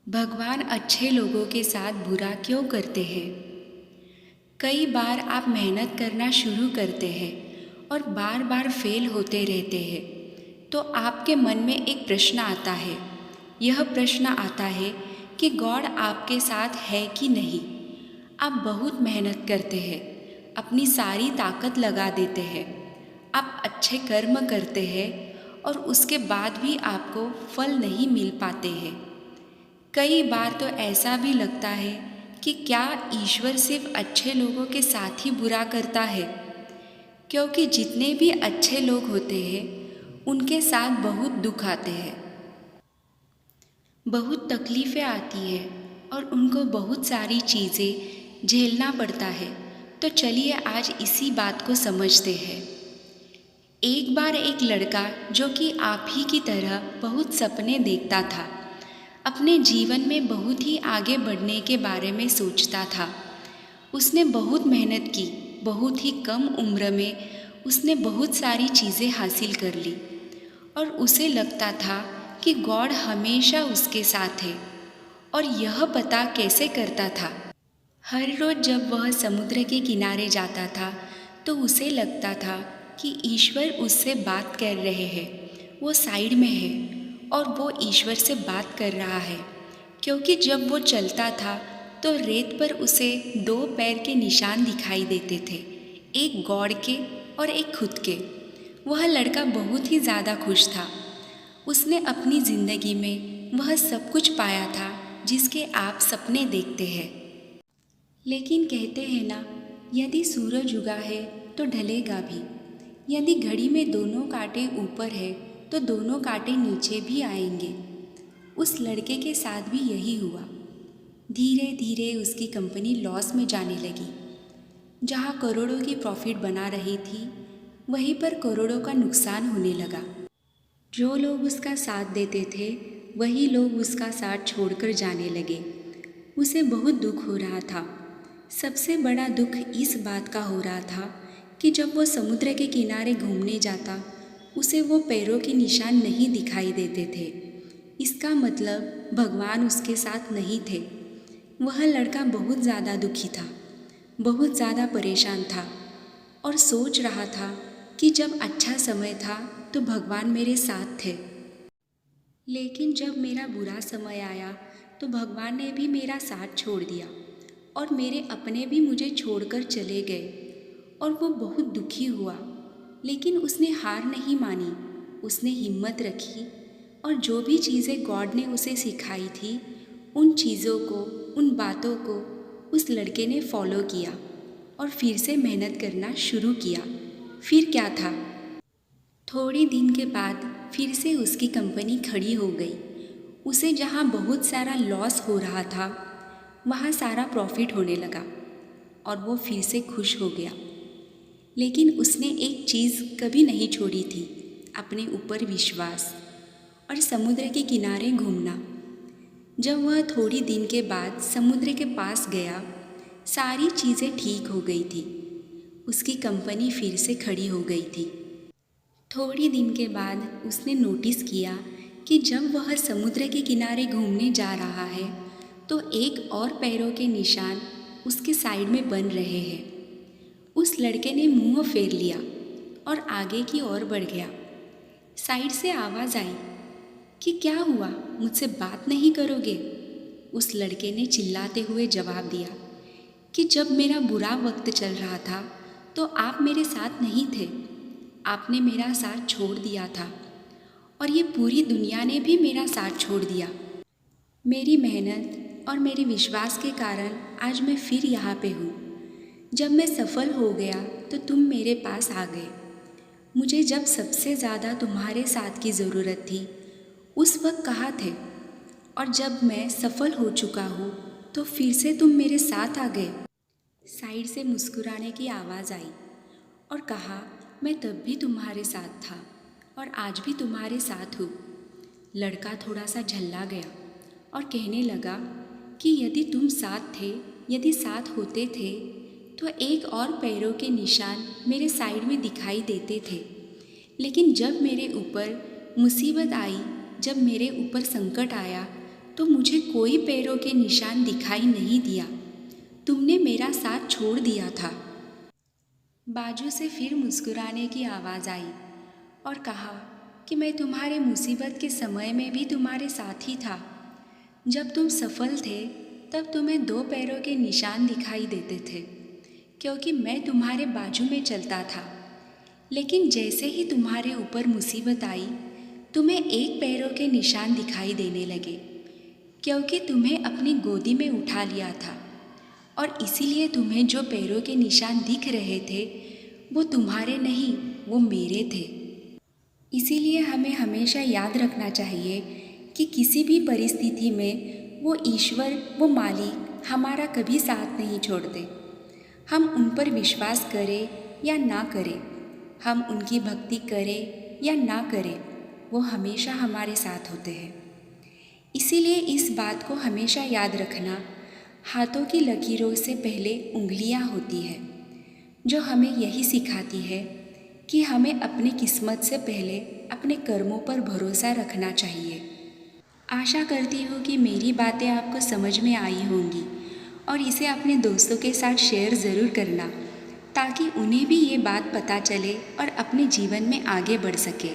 भगवान अच्छे लोगों के साथ बुरा क्यों करते हैं? कई बार आप मेहनत करना शुरू करते हैं और बार बार फेल होते रहते हैं, तो आपके मन में एक प्रश्न आता है। यह प्रश्न आता है कि गॉड आपके साथ है कि नहीं। आप बहुत मेहनत करते हैं, अपनी सारी ताकत लगा देते हैं, आप अच्छे कर्म करते हैं और उसके बाद भी आपको फल नहीं मिल पाते हैं। कई बार तो ऐसा भी लगता है कि क्या ईश्वर सिर्फ अच्छे लोगों के साथ ही बुरा करता है, क्योंकि जितने भी अच्छे लोग होते हैं उनके साथ बहुत दुख आते हैं, बहुत तकलीफ़ें आती है और उनको बहुत सारी चीज़ें झेलना पड़ता है। तो चलिए आज इसी बात को समझते हैं। एक बार एक लड़का जो कि आप ही की तरह बहुत सपने देखता था, अपने जीवन में बहुत ही आगे बढ़ने के बारे में सोचता था। उसने बहुत मेहनत की, बहुत ही कम उम्र में उसने बहुत सारी चीज़ें हासिल कर ली और उसे लगता था कि गॉड हमेशा उसके साथ है। और यह पता कैसे करता था? हर रोज़ जब वह समुद्र के किनारे जाता था तो उसे लगता था कि ईश्वर उससे बात कर रहे हैं, वो साइड में है और वो ईश्वर से बात कर रहा है। क्योंकि जब वो चलता था तो रेत पर उसे दो पैर के निशान दिखाई देते थे, एक गॉड के और एक खुद के। वह लड़का बहुत ही ज़्यादा खुश था। उसने अपनी ज़िंदगी में वह सब कुछ पाया था जिसके आप सपने देखते हैं। लेकिन कहते हैं ना, यदि सूरज उगा है तो ढलेगा भी। यदि घड़ी में दोनों कांटे ऊपर है तो दोनों कांटे नीचे भी आएंगे। उस लड़के के साथ भी यही हुआ। धीरे धीरे उसकी कंपनी लॉस में जाने लगी। जहाँ करोड़ों की प्रॉफिट बना रही थी, वहीं पर करोड़ों का नुकसान होने लगा। जो लोग उसका साथ देते थे वही लोग उसका साथ छोड़कर जाने लगे। उसे बहुत दुख हो रहा था। सबसे बड़ा दुख इस बात का हो रहा था कि जब वो समुद्र के किनारे घूमने जाता, उसे वो पैरों के निशान नहीं दिखाई देते थे। इसका मतलब भगवान उसके साथ नहीं थे। वह लड़का बहुत ज़्यादा दुखी था, बहुत ज़्यादा परेशान था और सोच रहा था कि जब अच्छा समय था तो भगवान मेरे साथ थे, लेकिन जब मेरा बुरा समय आया तो भगवान ने भी मेरा साथ छोड़ दिया और मेरे अपने भी मुझे छोड़कर चले गए। और वो बहुत दुखी हुआ, लेकिन उसने हार नहीं मानी। उसने हिम्मत रखी और जो भी चीज़ें गॉड ने उसे सिखाई थी, उन चीज़ों को, उन बातों को उस लड़के ने फॉलो किया और फिर से मेहनत करना शुरू किया। फिर क्या था? थोड़ी दिन के बाद फिर से उसकी कंपनी खड़ी हो गई। उसे जहाँ बहुत सारा लॉस हो रहा था, वहाँ सारा प्रॉफिट होने लगा और वो फिर से खुश हो गया। लेकिन उसने एक चीज़ कभी नहीं छोड़ी थी, अपने ऊपर विश्वास और समुद्र के किनारे घूमना। जब वह थोड़ी दिन के बाद समुद्र के पास गया, सारी चीज़ें ठीक हो गई थी। उसकी कंपनी फिर से खड़ी हो गई थी। थोड़ी दिन के बाद उसने नोटिस किया कि जब वह समुद्र के किनारे घूमने जा रहा है तो एक और पैरों के निशान उसके साइड में बन रहे हैं। उस लड़के ने मुंह फेर लिया और आगे की ओर बढ़ गया। साइड से आवाज़ आई कि क्या हुआ, मुझसे बात नहीं करोगे? उस लड़के ने चिल्लाते हुए जवाब दिया कि जब मेरा बुरा वक्त चल रहा था तो आप मेरे साथ नहीं थे। आपने मेरा साथ छोड़ दिया था और ये पूरी दुनिया ने भी मेरा साथ छोड़ दिया। मेरी मेहनत और मेरे विश्वास के कारण आज मैं फिर यहाँ पे हूँ। जब मैं सफल हो गया तो तुम मेरे पास आ गए। मुझे जब सबसे ज़्यादा तुम्हारे साथ की ज़रूरत थी, उस वक्त कहाँ थे? और जब मैं सफल हो चुका हूँ तो फिर से तुम मेरे साथ आ गए। साइड से मुस्कुराने की आवाज़ आई और कहा, मैं तब भी तुम्हारे साथ था और आज भी तुम्हारे साथ हूँ। लड़का थोड़ा सा झल्ला गया और कहने लगा कि यदि तुम साथ थे, यदि साथ होते थे तो एक और पैरों के निशान मेरे साइड में दिखाई देते थे। लेकिन जब मेरे ऊपर मुसीबत आई, जब मेरे ऊपर संकट आया, तो तो मुझे कोई पैरों के निशान दिखाई नहीं दिया। तुमने मेरा साथ छोड़ दिया था। बाजू से फिर मुस्कुराने की आवाज़ आई और कहा कि मैं तुम्हारे मुसीबत के समय में भी तुम्हारे साथ ही था। जब तुम सफल थे तब तुम्हें 2 पैरों के निशान दिखाई देते थे, क्योंकि मैं तुम्हारे बाजू में चलता था। लेकिन जैसे ही तुम्हारे ऊपर मुसीबत आई, तुम्हें 1 पैरों के निशान दिखाई देने लगे, क्योंकि तुम्हें अपनी गोदी में उठा लिया था। और इसीलिए तुम्हें जो पैरों के निशान दिख रहे थे वो तुम्हारे नहीं, वो मेरे थे। इसीलिए हमें हमेशा याद रखना चाहिए कि किसी भी परिस्थिति में वो ईश्वर, वो मालिक हमारा कभी साथ नहीं छोड़ते। हम उन पर विश्वास करें या ना करें, हम उनकी भक्ति करें या ना करें, वो हमेशा हमारे साथ होते हैं। इसीलिए इस बात को हमेशा याद रखना, हाथों की लकीरों से पहले उंगलियां होती है, जो हमें यही सिखाती है कि हमें अपनी किस्मत से पहले अपने कर्मों पर भरोसा रखना चाहिए। आशा करती हूँ कि मेरी बातें आपको समझ में आई होंगी और इसे अपने दोस्तों के साथ शेयर ज़रूर करना, ताकि उन्हें भी ये बात पता चले और अपने जीवन में आगे बढ़ सके।